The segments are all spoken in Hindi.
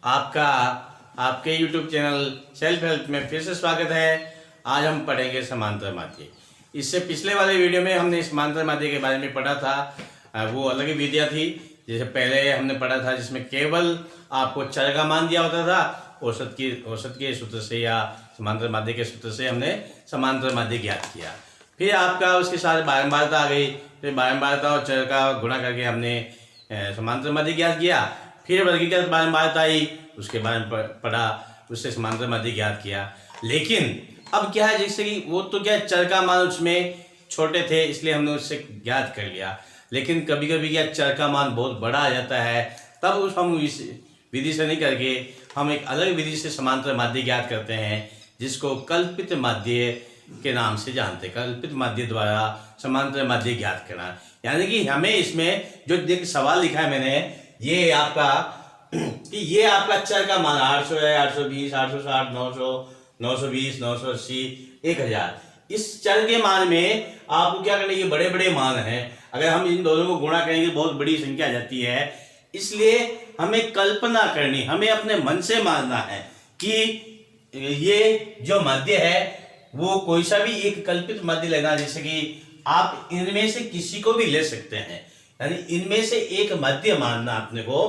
आपका आपके YouTube चैनल सेल्फ हेल्प में फिर से स्वागत है। आज हम पढ़ेंगे समांतर माध्य। इससे पिछले वाले वीडियो में हमने समांतर माध्य के बारे में पढ़ा था। वो अलग ही विधियाँ थी। जैसे पहले हमने पढ़ा था जिसमें केवल आपको चर का मान दिया होता था, औसत के सूत्र से या समांतर माध्य के सूत्र से हमने समांतर माध्य ज्ञात किया। फिर आपका उसके साथ बारंबारता आ गई। फिर बारंबारता और चर का गुणा करके हमने समांतर माध्य ज्ञात किया। फिर वर्गीकृत बारंबारता आई, उसके बारे में पढ़ा, उससे समांतर माध्य ज्ञात किया। लेकिन अब क्या है, जैसे कि वो तो क्या चर का मान उसमें छोटे थे इसलिए हमने उससे ज्ञात कर लिया। लेकिन कभी कभी क्या चर का मान बहुत बड़ा आ जाता है, तब हम इस विधि से नहीं करके हम एक अलग विधि से समांतर माध्य ज्ञात करते हैं, जिसको कल्पित माध्य के नाम से जानते हैं। कल्पित माध्य द्वारा समांतर माध्य ज्ञात करना, यानी कि हमें इसमें जो सवाल लिखा है मैंने, ये आपका कि ये आपका चर का मान 800 है, 820, 860, 900, 920, 980, 1000। इस चर के मान में आपको क्या करना है, ये बड़े बड़े मान हैं। अगर हम इन दोनों को गुणा करेंगे बहुत बड़ी संख्या आ जाती है। इसलिए हमें कल्पना करनी, हमें अपने मन से मानना है कि ये जो माध्य है वो कोई सा भी एक कल्पित माध्य लेना। जैसे कि आप इनमें से किसी को भी ले सकते हैं, यानी इनमें से एक माध्य मानना अपने को,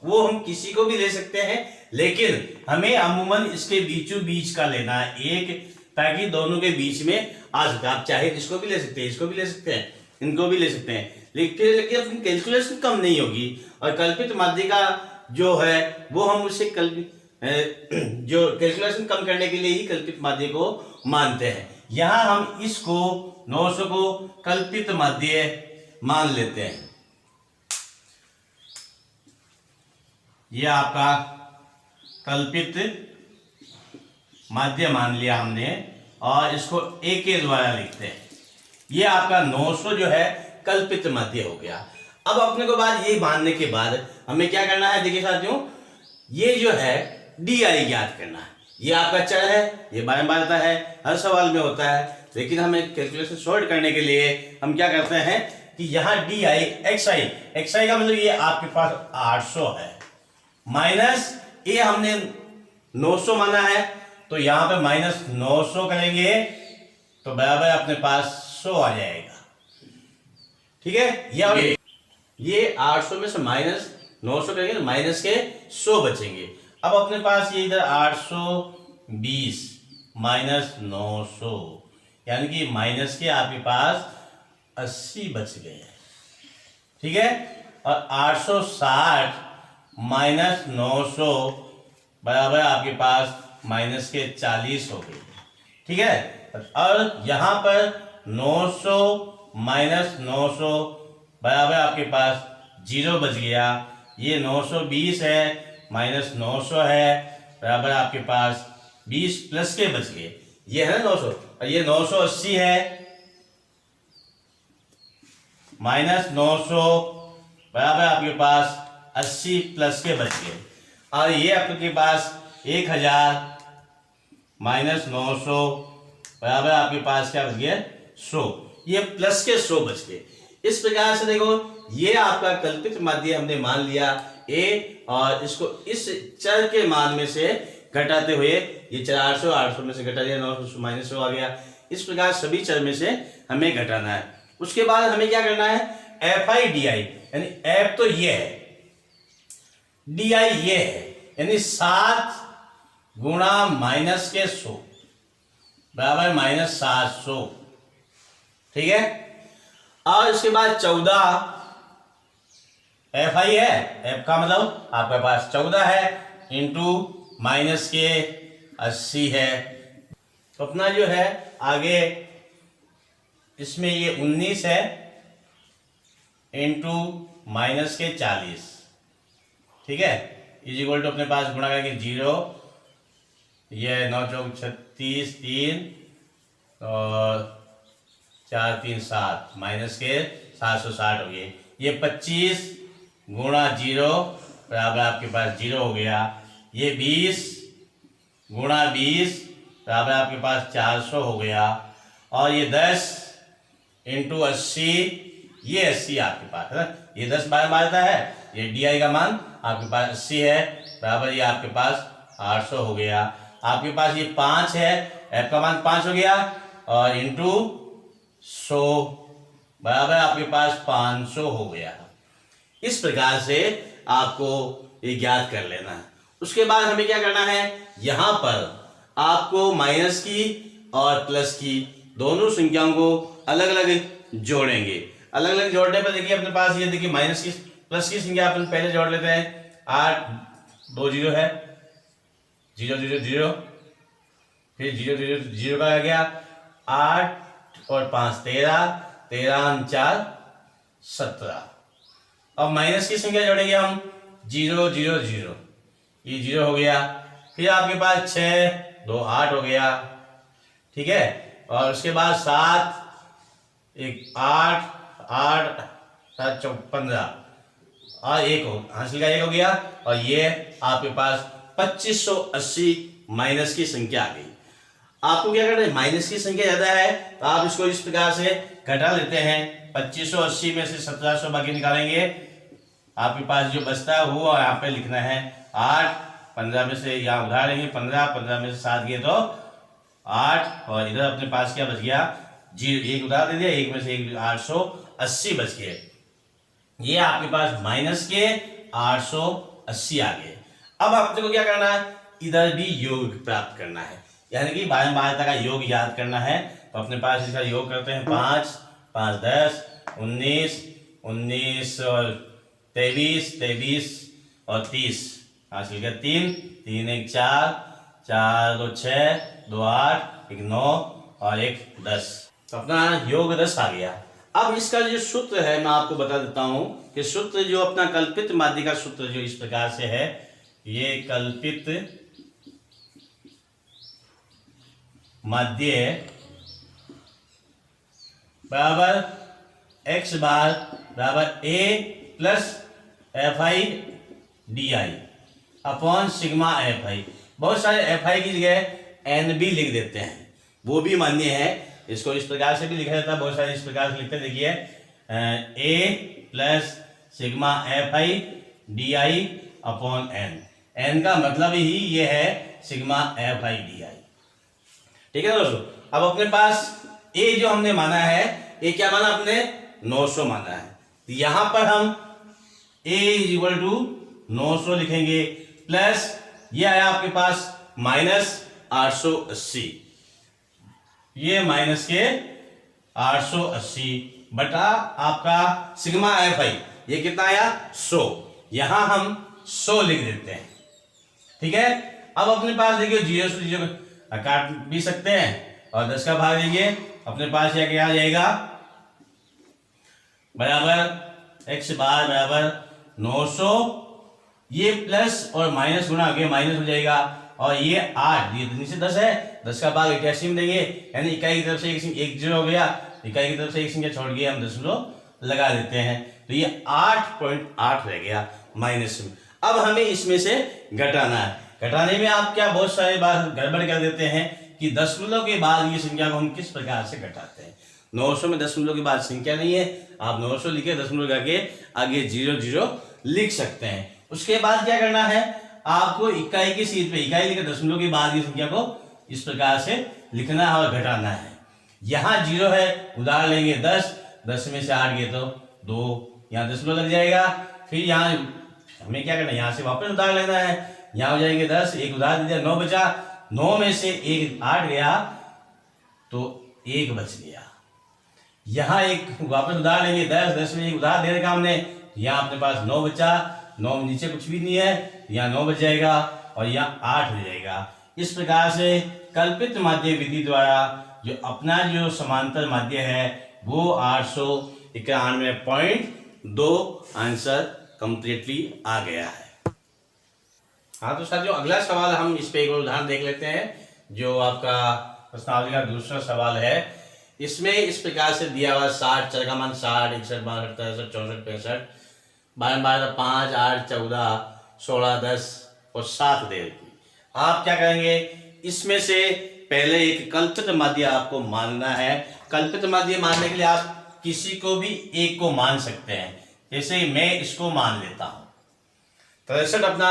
वो हम किसी को भी ले सकते हैं। लेकिन हमें अमूमन इसके बीचों बीच का लेना है एक, ताकि दोनों के बीच में आ सके। आप चाहे इसको भी ले सकते हैं, इसको भी ले सकते हैं, इनको भी ले सकते हैं, लेकिन अपनी कैलकुलेशन कम नहीं होगी। और कल्पित माध्य का जो है वो हम उससे जो कैलकुलेशन कम करने के लिए ही कल्पित माध्य को मानते हैं। यहां हम इसको 900 को कल्पित माध्य मान लेते हैं। यह आपका कल्पित माध्य मान लिया हमने और इसको ए के द्वारा लिखते हैं। यह आपका 900 जो है कल्पित माध्य हो गया। अब अपने को बाद ये मानने के बाद हमें क्या करना है, देखिए साथियों, ये जो है डी आई ज्ञात करना है। ये आपका चर है, ये बारंबारता है, हर सवाल में होता है। लेकिन हमें कैलकुलेशन सॉल्व करने के लिए हम क्या करते हैं कि यहाँ डी आई एक्स आई का मतलब ये आपके पास 800 है, माइनस ये हमने 900 माना है, तो यहाँ पे माइनस 900 करेंगे तो बराबर अपने पास 100 आ जाएगा। ठीक है, ये 800 में से माइनस 900 करेंगे तो माइनस के 100 बचेंगे। अब अपने पास ये इधर 820 माइनस 900, यानी कि माइनस के आपके पास 80 बच गए हैं। ठीक है, और 860 माइनस 900 बराबर आपके पास माइनस के 40 हो गई। ठीक है, और यहां पर 900 माइनस 900 बराबर आपके पास 0 बच गया। ये 920 है माइनस 900 है बराबर आपके पास 20 प्लस के बच गए। ये है ना 900, और ये 980 है माइनस 900 बराबर आपके पास 80 प्लस के बच गए। और ये आपके पास 1000 माइनस 900 बराबर आपके पास क्या बच गया, 100। ये प्लस के 100 बच गए। इस प्रकार से देखो, ये आपका कल्पित माध्य हमने मान लिया ए, और इसको इस चर के मान में से घटाते हुए ये 800 में से घटा दिया, 900 माइनस 100 आ गया। इस प्रकार सभी चर में से हमें घटाना है। उसके बाद हमें क्या करना है, एफ आई डी आई, यानी एफ तो ये है, डी आई ये है, यानी 7 गुणा माइनस के 100 बराबर माइनस 700। ठीक है, और इसके बाद 14 एफ आई है, एफ का मतलब आपके पास 14 है इंटू माइनस के 80 है। तो अपना जो है आगे इसमें ये 19 है इंटू माइनस के 40। ठीक है, इज इक्वल टू अपने पास गुणा करके 0, ये 9 चौक 36, 3 और 4 3 7 माइनस के 760 हो गए। ये 25 गुणा 0 बराबर आपके पास 0 हो गया। ये 20 गुणा 20 बराबर आपके पास 400 हो गया। और ये 10 इंटू 80, ये 80 आपके पास है ना, ये 10 बारंबारता है, ये डी आई का मान आपके पास 80 है बराबर ये आपके पास 800 हो गया। आपके पास ये 5 है, f का मान 5 हो गया और इंटू 100 बराबर आपके पास 500 हो गया। इस प्रकार से आपको ये ज्ञात कर लेना है। उसके बाद हमें क्या करना है, यहाँ पर आपको माइनस की और प्लस की दोनों संख्याओं को अलग अलग जोड़ेंगे। अलग अलग जोड़ने पर देखिए अपने पास ये देखिए माइनस की प्लस की संख्या अपन पहले जोड़ लेते हैं। 8 2 0 है, 0 0 0, फिर 0 0 0 का आ गया 8 और 5 13, 13 4 17। अब माइनस की संख्या जोड़ेंगे हम 0 0 0, ये 0 हो गया। फिर आपके पास 6 2 8 हो गया, ठीक है। और उसके बाद 7 1 8 8 7 15 और एक हासिल का 1 हो गया। और ये आपके पास 2580 माइनस की संख्या आ गई। आपको क्या करना है, माइनस की संख्या ज्यादा है तो आप इसको इस प्रकार से घटा लेते हैं। 2580 में से 1700 बाकी निकालेंगे, आपके पास जो बचता है वो यहाँ पे लिखना है 8। 15 में से यहाँ उधार लेंगे 15, 15 में से 7 गए तो 8 और इधर अपने पास क्या बच गया 0, एक उधार दे दिया, एक में से एक 880 बच गए। ये आपके पास माइनस के 880 आ गए। अब आपको क्या करना है, इधर भी योग प्राप्त करना है, यानी कि बारंबारता का योग याद करना है। तो अपने पास इसका योग करते हैं 5 5 10 19 19 और 23 23 और 30 हासिल कर 3 3 1 4 4 2 6 2 8 1 9 और 1 10। तो अपना योग 10 आ गया। अब इसका जो सूत्र है मैं आपको बता देता हूं कि सूत्र जो अपना कल्पित माध्य का सूत्र जो इस प्रकार से है, ये कल्पित माध्य बराबर x बार बराबर a plus F I D I upon sigma F आई। बहुत सारे एफ आई की जगह एन भी लिख देते हैं, वो भी मान्य है। इसको इस प्रकार से भी लिखा जाता है, बहुत सारे इस प्रकार से लिखते हैं। देखिए A plus sigma F I D I upon N, N का मतलब ही ये है sigma F I D I, ठीक है दोस्तों। अब अपने पास ए जो हमने माना है, ए क्या माना अपने 900 माना है, तो यहां पर हम a इक्वल टू 900 लिखेंगे प्लस ये आया आपके पास माइनस 880, ये माइनस के 880 बटा आपका सिग्मा एफ आई, ये कितना आया 100, यहां हम 100 लिख देते हैं, ठीक है। अब अपने पास देखिए 0 से 0 काट भी सकते हैं और 10 का भाग देंगे, अपने पास यह क्या आ जाएगा बराबर x बार बराबर 900, ये प्लस और माइनस गुणा आगे माइनस हो जाएगा और ये 8, ये नीचे 10 है, 10 का भाग 88 में देंगे, यानी इकाई की तरफ से एक 0 हो गया, इकाई की तरफ से एक संख्या छोड़ के हम दशमलव लगा देते हैं, तो ये 8.8 रह गया माइनस में। अब हमें इसमें से घटाना है। घटाने में आप क्या बहुत सारे बात गड़बड़ कर देते हैं कि दशमलव के बाद ये संख्या को हम किस प्रकार से घटाते हैं। 900 में दशमलव के बाद संख्या नहीं है, आप 900 लिखे दशमलव करके आगे 0 0 लिख सकते हैं। उसके बाद क्या करना है, आपको इकाई की सीट पे इकाई लिखे दशमलव के बाद की संख्या को इस प्रकार से लिखना है और घटाना है। यहाँ 0 है, उधार लेंगे 10, 10 में से 8 गए तो 2, यहाँ दशमलव लग जाएगा। फिर यहाँ हमें क्या करना है, यहाँ से वापस उधार लेना है, यहाँ हो जाएंगे 10, एक उधार दे दिया 9 बचा, 9 में से एक 8 गया तो 1 बच गया। यहाँ एक वापस उधार लेंगे 10, 10 में एक उधार देने का हमने, यहाँ अपने पास 9 बचा, 9 में नीचे कुछ भी नहीं है, यहाँ 9 बच जाएगा और यहाँ 8 हो जाएगा। इस प्रकार से कल्पित माध्य विधि द्वारा जो अपना जो समांतर माध्य है वो 891.2 आंसर कंप्लीटली आ गया है। हाँ तो साथियों, अगला सवाल हम इस पे एक उदाहरण देख लेते हैं, जो आपका प्रश्नावली का दूसरा सवाल है। इसमें इस प्रकार से दिया हुआ 60, चर का मान 60, 61, 62, 63, 64, 65, 12, 5, 8, 14, 16, 10 और 7 दे रखी। आप क्या करेंगे, इसमें से पहले एक कल्पित माध्य आपको मानना है। कल्पित माध्य मानने के लिए आप किसी को भी एक को मान सकते हैं, जैसे मैं इसको मान लेता हूं, 63 अपना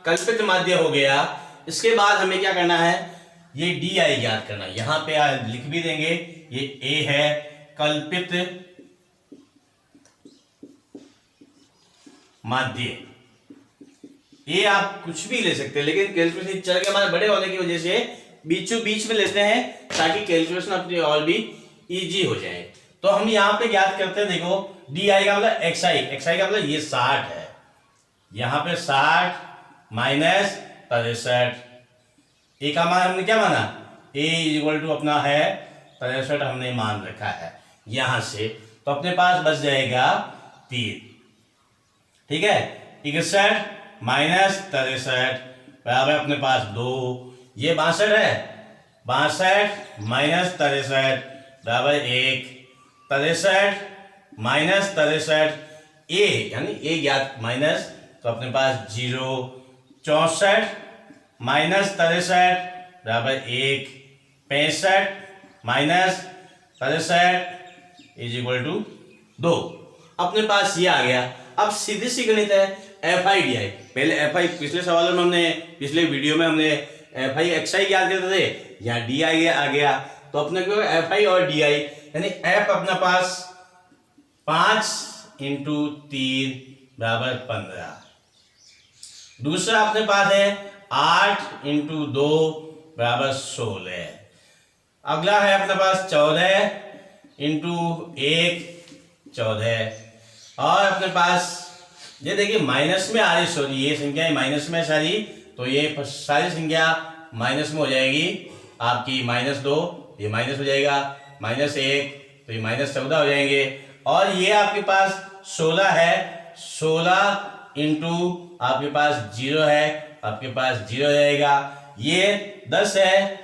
कल्पित माध्य हो गया। इसके बाद हमें क्या करना है, ये डी आई ज्ञात करना है। यहां पे लिख भी देंगे, ये ए है कल्पित माध्य। ये आप कुछ भी ले सकते हैं, लेकिन कैलकुलेशन चल के हमारे बड़े होने की वजह से बीचों बीच में लेते हैं ताकि कैलकुलेशन अपनी और भी इजी हो जाए। तो हम यहाँ पे ज्ञात करते हैं, देखो डी आई का मतलब एक्स आई, एक्स आई का मतलब ये 60 है, यहाँ पे 60 माइनस 63। ए का मान हमने क्या माना, ए इक्वल टू अपना है 63 हमने मान रखा है यहां से। तो अपने पास बच जाएगा 3, ठीक है। 61 माइनस 63 बराबर अपने पास 2, ये 62 है, 62 माइनस 63 बराबर 1, 63 माइनस 63 ए यानी ए ज्ञात माइनस, तो अपने पास 0, 64 माइनस 63 बराबर 1, 65 माइनस 63 इज इक्वल टू 2। अपने पास ये आ गया। अब सीधी सी गणित है एफ आई डी आई। पहले एफ आई पिछले सवालों में हमने, पिछले वीडियो में हमने एफ आई एक्स आई ज्ञात करते थे, यहाँ डी आई आ गया। तो अपने को एफ आई और डी आई यानी एफ अपना पास 5 इंटू 3 बराबर 15, दूसरा अपने पास है 8 इंटू 2 बराबर 16, अगला है अपने पास 14 इंटू 1 14, और अपने पास ये देखिए माइनस में आ रही, सॉरी ये संख्या माइनस में सारी, तो ये सारी संख्या माइनस में हो जाएगी आपकी, -2 ये माइनस हो जाएगा, -1 तो ये -14 हो जाएंगे, और ये आपके पास 16 है, 16 इंटू आपके पास 0 है, आपके पास 0 हो जाएगा। ये 10 है,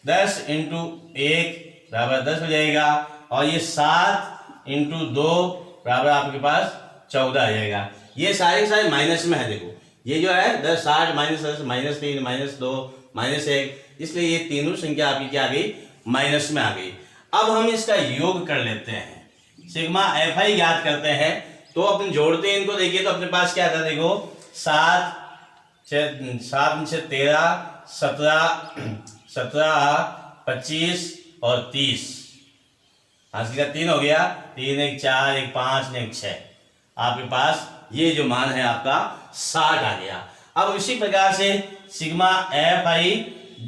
10 इंटू 1 बराबर 10 हो जाएगा, और ये 7 इंटू 2 बराबर आपके पास 14 आ जाएगा। ये सारे सारे माइनस में है, देखो ये जो है 10 60 -10 -3 -2 -1, इसलिए ये तीनों संख्या आपकी क्या आ गई, माइनस में आ गई। अब हम इसका योग कर लेते हैं, सिग्मा एफ आई याद करते हैं, तो अपन जोड़ते हैं इनको। देखिए तो अपने पास क्या था, देखो 7 7 से 13 17 25 और 30, हासिल का 3 हो गया, 3 1 4 1 5 1 6, आपके पास ये जो मान है आपका 60 आ गया। अब इसी प्रकार से सिग्मा एफ आई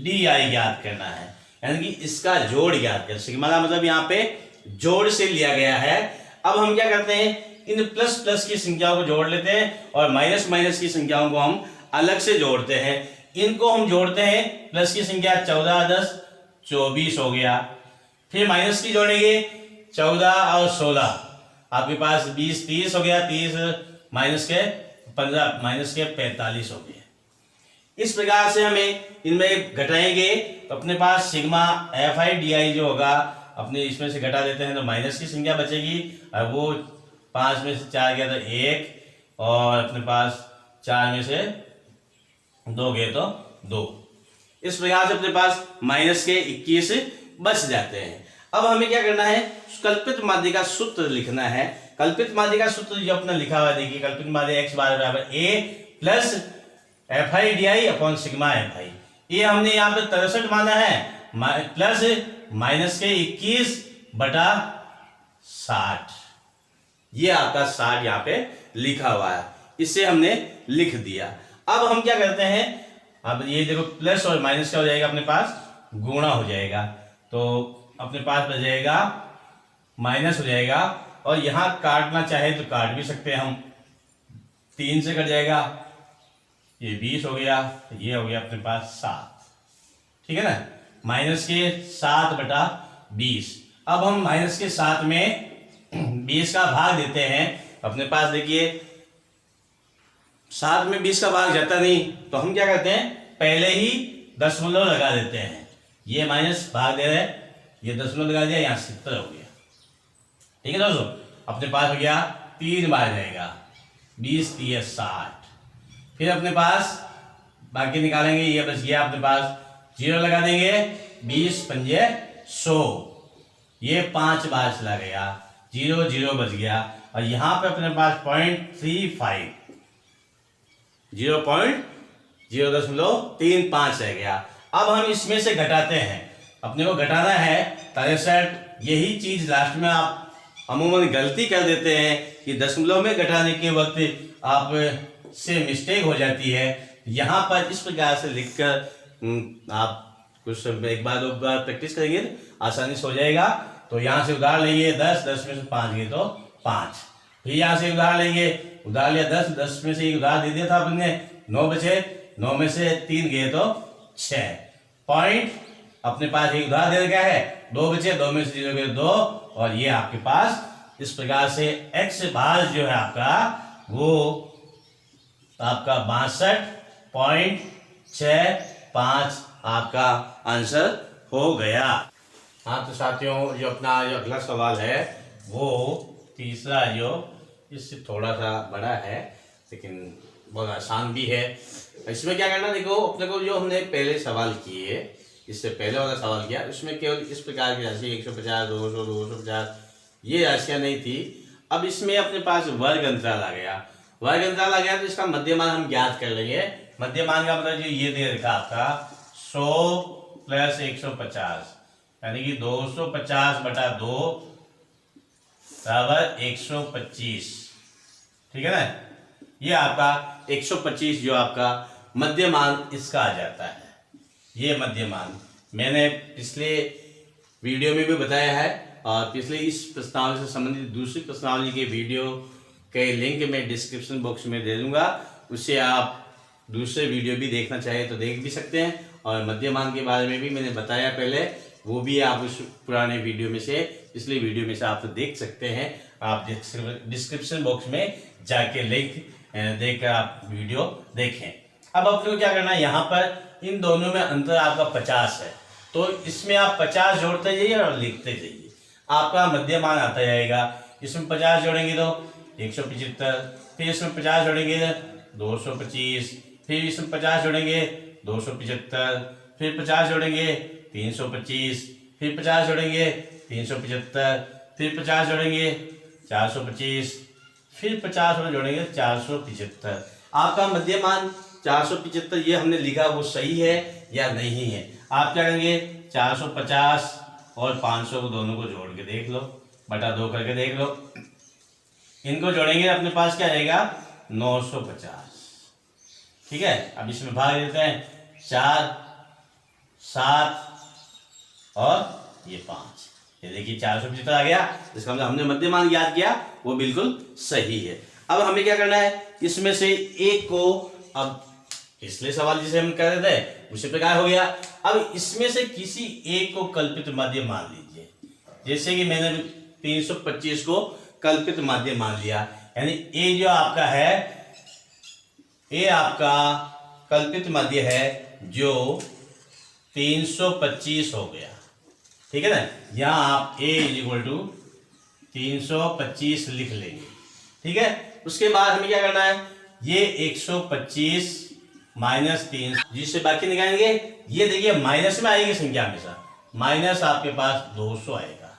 डी आई ज्ञात करना है, यानी कि इसका जोड़ ज्ञात कर, सिग्मा का मतलब यहाँ पे जोड़ से लिया गया है। अब हम क्या करते हैं, इन प्लस प्लस की संख्याओं को जोड़ लेते हैं और माइनस माइनस की संख्याओं को हम अलग से जोड़ते हैं। इनको हम जोड़ते हैं, प्लस की संख्या 14 10 24 हो गया, फिर माइनस की जोड़ेंगे 14 और 16, आपके पास 20 30 हो गया, 30 माइनस के 15 माइनस के 45 हो गए। इस प्रकार से हमें इनमें घटाएंगे तो अपने पास sigma F I D I जो होगा, अपने इसमें से घटा देते हैं तो माइनस की संख्या बचेगी, और वो 5 में से 4 गया तो 1, और अपने पास 4 में से 2 गए तो 2। इस प्रकार से अपने पास माइनस के 21 बच जाते हैं। अब हमें क्या करना है, कल्पित माध्य का सूत्र लिखना है। कल्पित माध्य का सूत्र जो अपना लिखा हुआ है, देखिए कल्पित माध्य x बार बराबर a plus F I D I upon sigma F आई। ये हमने यहाँ पे 63 माना है, प्लस माइनस के 21 बटा 60, ये आपका 60 यहाँ पे लिखा हुआ है, इससे हमने लिख दिया। अब हम क्या करते हैं, अब ये देखो प्लस और माइनस क्या हो जाएगा, अपने पास गुणा हो जाएगा, तो अपने पास बच जाएगा माइनस हो जाएगा, और यहां काटना चाहे तो काट भी सकते हैं हम, 3 से कट जाएगा, ये 20 हो गया, ये हो गया अपने पास 7, ठीक है ना, माइनस के 7 बटा 20। अब हम माइनस के 7 में 20 का भाग देते हैं, अपने पास देखिए 7 में 20 का भाग जाता नहीं, तो हम क्या करते हैं, पहले ही दशमलव लगा देते हैं, ये माइनस भाग दे रहे हैं, ये दशमलव लगा दिया, यहाँ 70 हो गया, ठीक है दोस्तों। अपने पास हो गया 3 बार जाएगा, 20 3 60, फिर अपने पास बाकी निकालेंगे, ये बच गया अपने पास, 0 लगा देंगे, 20 पंजे 100, ये 5 बार चला गया, 0 0 बच गया, और यहाँ पे अपने पास 0.35 0.035 रह गया। अब हम इसमें से घटाते हैं, अपने को घटाना है 63। यही चीज लास्ट में आप अमूमन गलती कर देते हैं कि दशमलव में घटाने के वक्त आप से मिस्टेक हो जाती है। यहाँ पर इस प्रकार से लिखकर आप कुछ एक बार दो बार प्रैक्टिस करेंगे आसानी से हो जाएगा। तो यहाँ से उधार लेंगे 10, 10 में से 5 गए तो 5। फिर यहाँ से उधार लेंगे, उधार लिया 10, 10 में से एक उधार दे दिया था आपने, 9 बचे, 9 में से 3 गए तो 6 पॉइंट। अपने पास एक उधार दे रखा है, 2 बचे, 2 में से 0 गए 2, और ये आपके पास इस प्रकार से x भाग जो है आपका वो आपका 62.65 आपका आंसर हो गया। हाँ तो साथियों, जो अपना जो अगला सवाल है वो तीसरा, जो इससे थोड़ा सा बड़ा है लेकिन बहुत आसान भी है। इसमें क्या करना, देखो अपने को जो हमने पहले सवाल किए, इससे पहले वाला सवाल किया, उसमें केवल इस प्रकार की राशि 150, 200, 250 ये राशियाँ नहीं थी। अब इसमें अपने पास वर्ग अंतराल आ गया, वर्ग अंतराल आ गया तो इसका मध्यमान हम ज्ञात कर लेंगे। मध्यमान का मतलब जो ये दे रखा आपका 100 प्लस 150, यानी कि 250 बटा 2 बराबर 125, ठीक है ना। ये आपका 125 जो आपका मध्यमान इसका आ जाता है। ये मध्यमान मैंने पिछले वीडियो में भी बताया है, और पिछले इस प्रश्नावली से संबंधित दूसरी प्रश्नावली के वीडियो के लिंक मैं डिस्क्रिप्शन बॉक्स में दे दूंगा, उससे आप दूसरे वीडियो भी देखना चाहे तो देख भी सकते हैं। और मध्यमान के बारे में भी मैंने बताया पहले, वो भी आप उस पुराने वीडियो में से, पिछले वीडियो में से आप देख सकते हैं। आप डिस्क्रिप्शन बॉक्स में जाके लिंक देखकर आप वीडियो देखें। अब आपको क्या करना है, यहाँ पर इन दोनों में अंतर आपका 50 है, तो इसमें आप 50 जोड़ते जाइए और लिखते जाइए, आपका मध्यमान आता जाएगा। इसमें 50 जोड़ेंगे तो 175, फिर इसमें 50 जोड़ेंगे 225, फिर इसमें 50 जोड़ेंगे 275, फिर 50 जोड़ेंगे 325, फिर 50 जोड़ेंगे 375, फिर 50 जोड़ेंगे 425, फिर 50 और जोड़ेंगे 475। आपका मध्यमान 475 ये हमने लिखा, वो सही है या नहीं है। आप क्या करेंगे, 450 और 500 को दोनों को जोड़ के देख लो, बटा 2 करके देख लो, इनको जोड़ेंगे अपने पास क्या आएगा 950, ठीक है। अब इसमें भाग देते हैं 4, 7 और ये 5, ये देखिए 475 आ गया। इसका मतलब हमने मध्यमान याद किया, वो बिल्कुल सही है। अब हमें क्या करना है, इसमें से एक को, अब पिछले सवाल जिसे हम कर रहे थे उसी प्रकार हो गया। अब इसमें से किसी एक को कल्पित माध्य मान लीजिए, जैसे कि मैंने 325 को कल्पित माध्य मान लिया, यानी ए जो आपका है, ए आपका कल्पित माध्य है जो 325 हो गया, ठीक है ना। यहाँ आप a = 325 लिख लेंगे, ठीक है। उसके बाद हमें क्या करना है, ये 125 माइनस 3, जिससे बाकी निकालेंगे, ये देखिए माइनस में आएगी संख्या हमेशा, माइनस आपके पास 200 आएगा,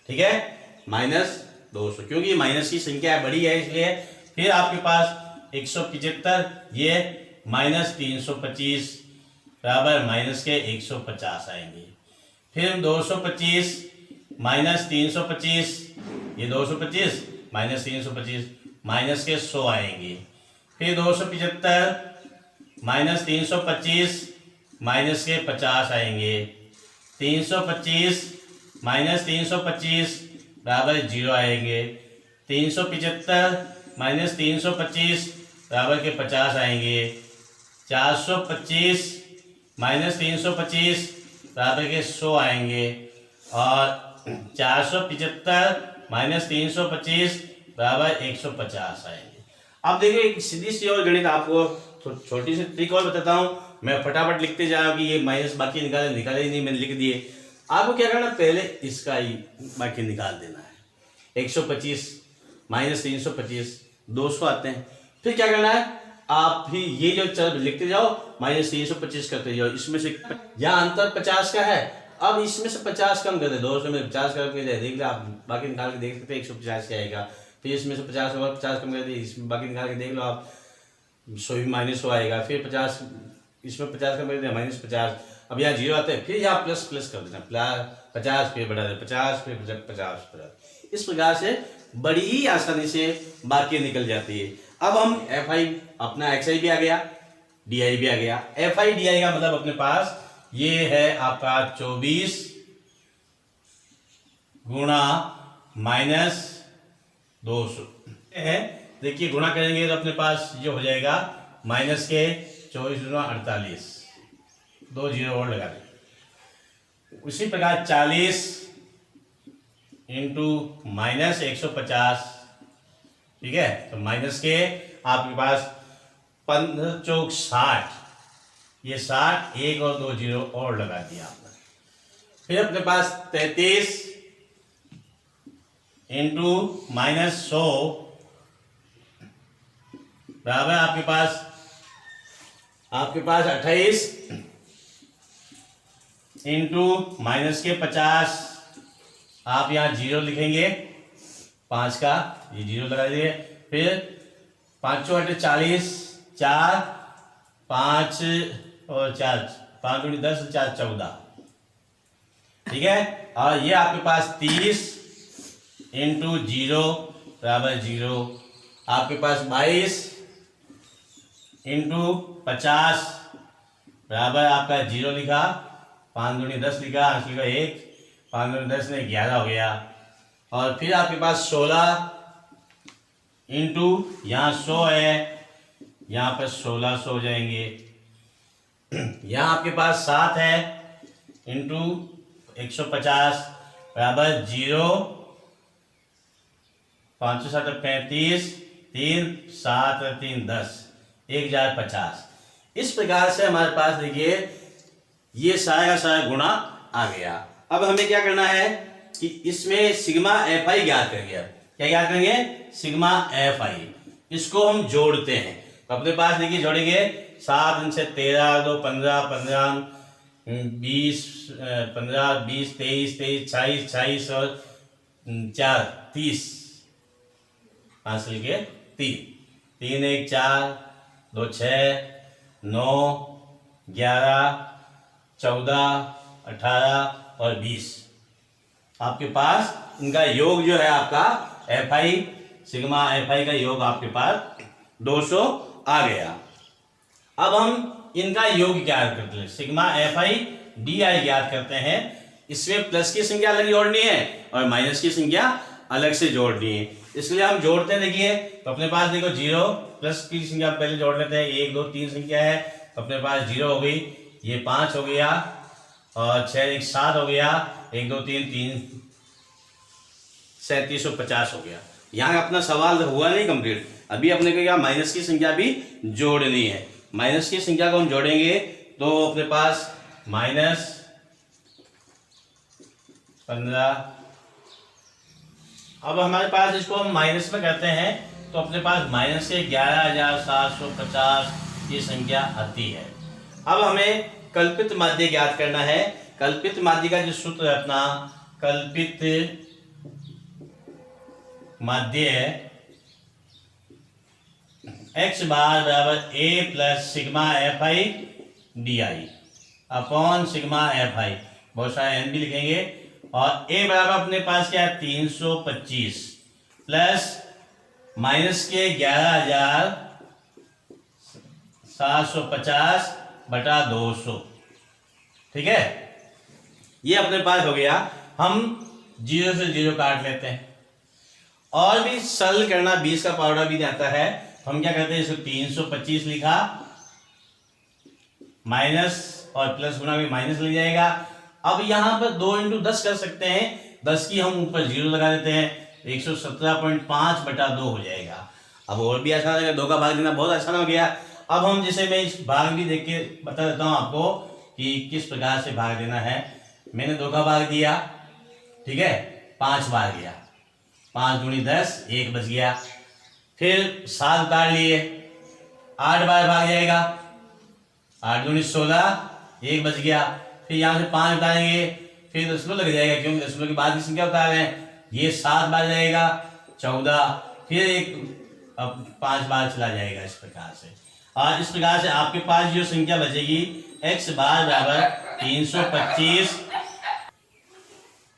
ठीक है, माइनस 200, क्योंकि माइनस की संख्या बड़ी है इसलिए। फिर आपके पास 175, ये माइनस 325 बराबर माइनस के 150 आएंगे। फिर 225 माइनस 325, ये 225 माइनस 325 माइनस के 100 आएंगे। फिर 275 माइनस 325 माइनस के 50 आएंगे। 325 माइनस 325 बराबर 0 आएंगे। 375 माइनस 325 बराबर के 50 आएंगे। 425 माइनस 325 बराबर के 100 आएंगे। और 475 माइनस 325 बराबर 150 आएंगे। अब देखिए एक सीधी सी और गणित आपको तो छोटी सी ट्रिक और बताता हूँ, मैं फटाफट लिखते जा रहा हूँ कि ये माइनस बाकी निकाले ही नहीं, मैंने लिख दिए। आपको क्या करना, पहले इसका ही बाकी निकाल देना है। 125 माइनस 325 200 आते हैं। फिर क्या करना है, आप भी ये जो चर लिखते जाओ, माइनस 325 करते जाओ। इसमें से यहाँ अंतर 50 का है, अब इसमें से 50 कम कर दे, 200 में 50 करके देख ले आप, बाकी निकाल के देख सकते हैं 150 का आएगा। फिर इसमें से 50 और 50 कम कर दे, इसमें बाकी निकाल के देख लो आप, सौ भी -100 आएगा, फिर 50, इसमें 50 का मेरे -50, अब यहाँ 0 आता है, फिर यहाँ प्लस प्लस कर देना, 50 फिर बढ़ा दे 50 फिर 50। इस प्रकार से बड़ी ही आसानी से बाकी निकल जाती है। अब हम FI अपना XI भी आ गया, DI भी आ गया। FI DI का मतलब अपने पास ये है आपका 24 गुणा -200 है। देखिए गुणा करेंगे तो अपने पास ये हो जाएगा माइनस के 24 गुणा 48, 2 जीरो और लगा दें। उसी प्रकार 40 इंटू -150, ठीक है, तो माइनस के आपके पास 15 चौक 60, ये 60, 1 और 2 जीरो और लगा दिया आपने। फिर अपने पास 33 इंटू -100 बराबर आपके पास 28 इंटू माइनस के 50, आप यहाँ 0 लिखेंगे, 5 का ये 0 लगा दीजिए। फिर 5 चौके 40, 4 5 और 4 5 दूनी 10, 4 14, ठीक है। और ये आपके पास 30 इंटू 0 बराबर 0, आपके पास 22 इंटू 50 बराबर आपका 0 लिखा, 5 दूनी 10 लिखा, 8 लिखा 1, 5 दूनी 10 ने 11 हो गया। और फिर आपके पास 16 इंटू यहाँ 100 है, यहाँ पर 1600 हो जाएंगे। यहाँ आपके पास 7 है इंटू 150 बराबर 0, 5 7 35, 3 7 3 10, 1050। इस प्रकार से हमारे पास देखिए ये सारा का सारा गुणा आ गया। अब हमें क्या करना है कि इसमें सिग्मा FI ज्ञात करेंगे। क्या ज्ञात करेंगे? Sigma FI। इसको हम जोड़ते हैं, तो अपने पास देखिए जोड़ेंगे 7 से 13, 2 15, 15 20, 15 20, 23 23, 26 26 और 4 30, 5 से लेके 3, 3 1 4, 2 6, 9 11, 14, 18 और 20। आपके पास इनका योग जो है आपका FI, सिग्मा FI का योग आपके पास 200 आ गया। अब हम इनका योग ज्ञात करते हैं, सिग्मा FI DI ज्ञात करते हैं। इसमें प्लस की संख्या अलग जोड़नी है और माइनस की संख्या अलग से जोड़नी है, इसलिए हम जोड़ते हैं। देखिए तो अपने पास देखो 0 प्लस की संख्या पहले जोड़ लेते हैं, 1 2 3 संख्या है, तो अपने पास 0 हो गई, ये 5 हो गया और 6 1 7 हो गया, 1 2 3 3 3750 हो गया। यहाँ अपना सवाल हुआ नहीं कंप्लीट, अभी अपने को क्या माइनस की संख्या भी जोड़नी है। माइनस की संख्या को हम जोड़ेंगे तो अपने पास -15। अब हमारे पास इसको हम माइनस में करते हैं तो अपने पास माइनस से 11,750 ये संख्या आती है। अब हमें कल्पित माध्य ज्ञात करना है। कल्पित माध्य का जो सूत्र है अपना, कल्पित माध्य है x बार बराबर a plus sigma FI DI upon sigma FI, बहुत सारे n भी लिखेंगे, और a बराबर अपने पास क्या है 325 प्लस माइनस के 11,750 बटा 200, ठीक है। ये अपने पास हो गया। हम 0 से 0 काट लेते हैं, और भी सरल करना 20 का पाउडर भी आता है। हम क्या करते हैं, इसको 325 लिखा, माइनस और प्लस गुना भी माइनस लग जाएगा। अब यहां पर 2 इंटू 10 कर सकते हैं, 10 की हम ऊपर 0 लगा देते हैं, 117.5 बटा 2 हो जाएगा। अब और भी आसान है, 2 का भाग देना बहुत आसान हो गया। अब हम जैसे मैं इस भाग भी देख के बता देता हूं आपको कि किस प्रकार से भाग देना है। मैंने 2 का भाग दिया, ठीक है, 5 बार गया, 5 दूनी 10, 1 बच गया। फिर 7 उतार लिए, 8 बार भाग जाएगा, 8 दूनी 16, 1 बच गया। फिर यहाँ से 5 उतारेंगे, फिर दशमलव लग जाएगा क्योंकि दशमलव के बाद की संख्या उतार रहे हैं, ये 7 बार जाएगा, 14, फिर एक अब 5 बार चला जाएगा। इस प्रकार से और इस प्रकार से आपके पास जो संख्या बचेगी x बार बराबर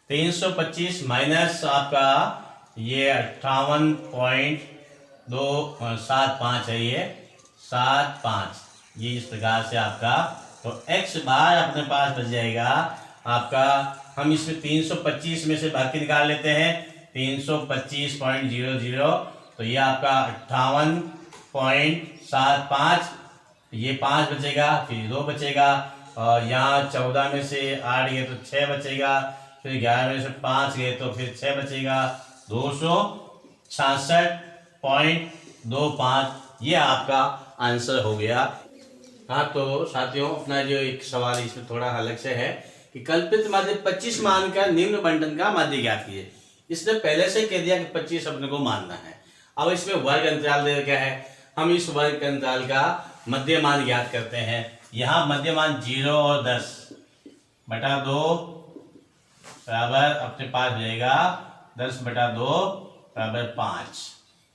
325 माइनस आपका ये 58.275 है, ये 75, ये इस प्रकार से आपका तो x बार अपने पास बच जाएगा आपका। हम इसमें 325 में से भाग के निकाल लेते हैं 325.00, तो ये आपका 58.75, ये 5 बचेगा, फिर 2 बचेगा, और यहाँ 14 में से 8 गए तो 6 बचेगा, फिर 11 में से 5 गए तो फिर 6 बचेगा, 266.25, ये आपका आंसर हो गया। हाँ तो साथियों, अपना जो एक सवाल इसमें थोड़ा अलग से है कि कल्पित माध्य 25 मान का निम्न बंटन का माध्य ज्ञात कीजिए। इसने पहले से कह दिया कि 25 अपने को मानना है। अब इसमें वर्ग अंतराल दे रखा है, हम इस वर्ग अंतराल का मध्यमान ज्ञात करते हैं। यहाँ मध्यमान 0 और 10/2 बराबर अपने पास रहेगा 10/2 बराबर 5,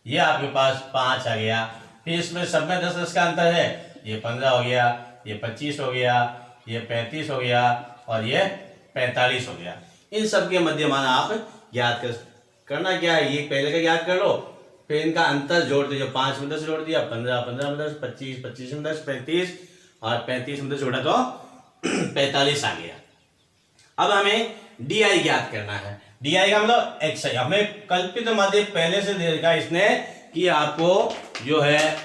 ये आपके पास 5 आ गया। फिर इसमें सब में 10 का अंतर है, ये 15 हो गया, ये 25 हो गया, ये 35 हो गया और ये 45 हो गया। इन सब के मध्यमान आप ज्ञात करना क्या है, ये पहले का ज्ञात कर लो, फिर इनका अंतर जोड़ दीजिए। 5 में 10 जोड़ दिया, 15 में 10, 25 में 10, 35, और 35 में 10 जोड़ा तो 45 आ गया। अब हमें DI ज्ञात करना है। DI का मतलब XI। हमें कल्पित माध्य पहले से दे रखा है इसने कि आपको जो है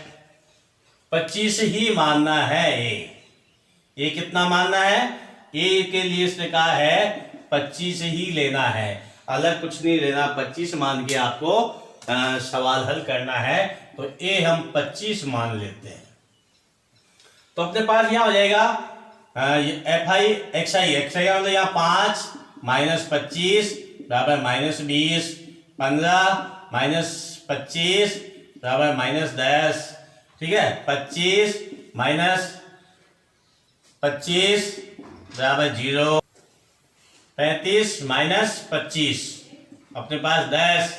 25 ही मानना है। ए कितना मानना है, ए के लिए इसने कहा है 25 ही लेना है, अलग कुछ नहीं लेना। 25 मान के आपको सवाल हल करना है, तो ए हम 25 मान लेते हैं। तो अपने पास यहाँ हो जाएगा FI XI का मतलब यहाँ 5 माइनस 25 बराबर -20, 15 माइनस 25 बराबर -10, ठीक है। 25 माइनस 25 बराबर 0, 35 माइनस 25 अपने पास 10,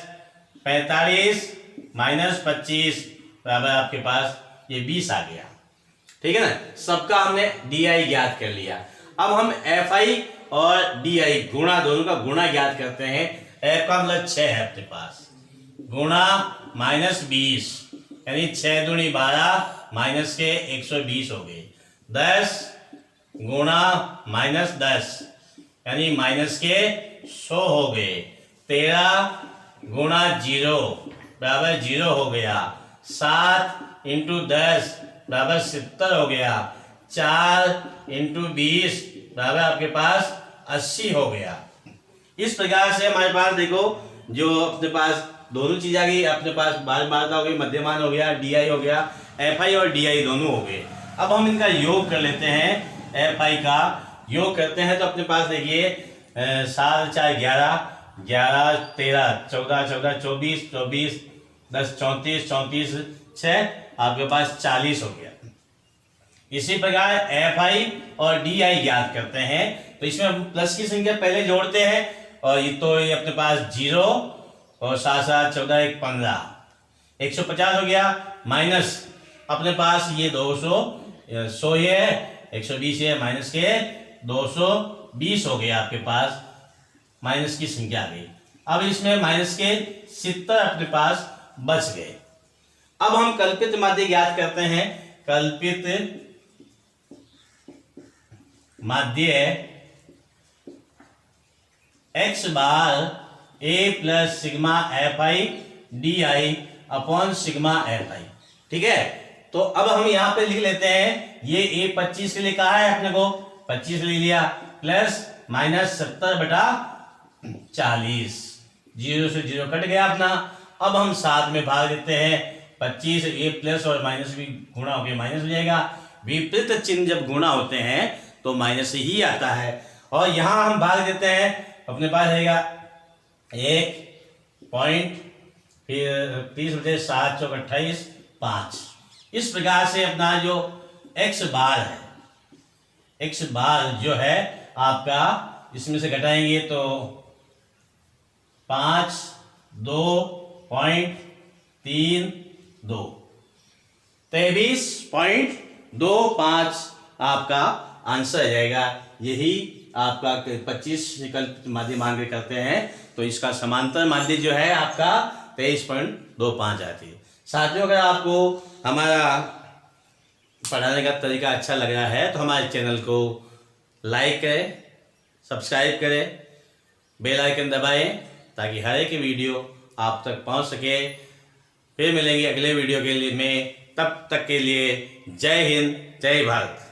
45 माइनस 25 बराबर आपके पास ये 20 आ गया, ठीक है ना। सबका हमने DI ज्ञात कर लिया। अब हम FI और DI गुणा, दोनों का गुणा ज्ञात करते हैं। F का मतलब 6 है अपने पास, गुणा -20 यानी 6 दूनी 12 माइनस के 120 हो गए। 10 गुणा -10 यानी माइनस के 100 हो गए। 13 गुणा 0 बराबर 0 हो गया। 7 × 10 बराबर 70 हो गया। 4 × 20 बराबर आपके पास 80 हो गया। इस प्रकार से हमारे पास देखो जो अपने पास दोनों चीज आ गई, अपने पास बारता हो गई, मध्यमान हो गया, DI हो गया, FI और DI दोनों हो गए। अब हम इनका योग कर लेते हैं। FI का योग करते हैं तो अपने पास देखिए 7 4 11, 11 13 14 14 24 24 10 34 34 6 आपके पास 40 हो गया। इसी प्रकार FI और DI ज्ञात करते हैं, तो इसमें हम प्लस की संख्या पहले जोड़ते हैं, और ये तो ये अपने पास 0 और 7 7 14 1 15 150 हो गया, माइनस अपने पास ये 200 100 ये है, 120 है, माइनस के 220 हो गया आपके पास, माइनस की संख्या आ गई। अब इसमें माइनस के 70 अपने पास बच गए। अब हम कल्पित माध्य ज्ञात करते हैं। कल्पित माध्य x bar a plus sigma FI DI upon sigma FI, ठीक है। तो अब हम यहाँ पे लिख लेते हैं, ये a 25 के लिए कहा है अपने को, 25 ले लिया, प्लस -70/40, 0 से 0 कट गया अपना। अब हम साथ में भाग देते हैं, 25 a प्लस और माइनस भी गुणा होकर माइनस हो जाएगा। विपरीत चिन्ह जब गुणा होते हैं तो माइनस ही आता है। और यहाँ हम भाग देते हैं, अपने पास रहेगा 1 पॉइंट, फिर 30 बचे 7 चौक 28 5। इस प्रकार से अपना जो x बार है, x बार जो है आपका, इसमें से घटाएंगे तो 5 2.32 23.25 आपका आंसर आ जाएगा। यही आपका 25 विकल्प माध्य मान के करते हैं तो इसका समांतर माध्य जो है आपका 23.25 आती है। साथियों, अगर आपको हमारा पढ़ाने का तरीका अच्छा लग रहा है तो हमारे चैनल को लाइक करें, सब्सक्राइब करें, बेल आइकन दबाएं ताकि हर एक वीडियो आप तक पहुंच सके। फिर मिलेंगे अगले वीडियो के लिए में, तब तक के लिए जय हिंद, जय भारत।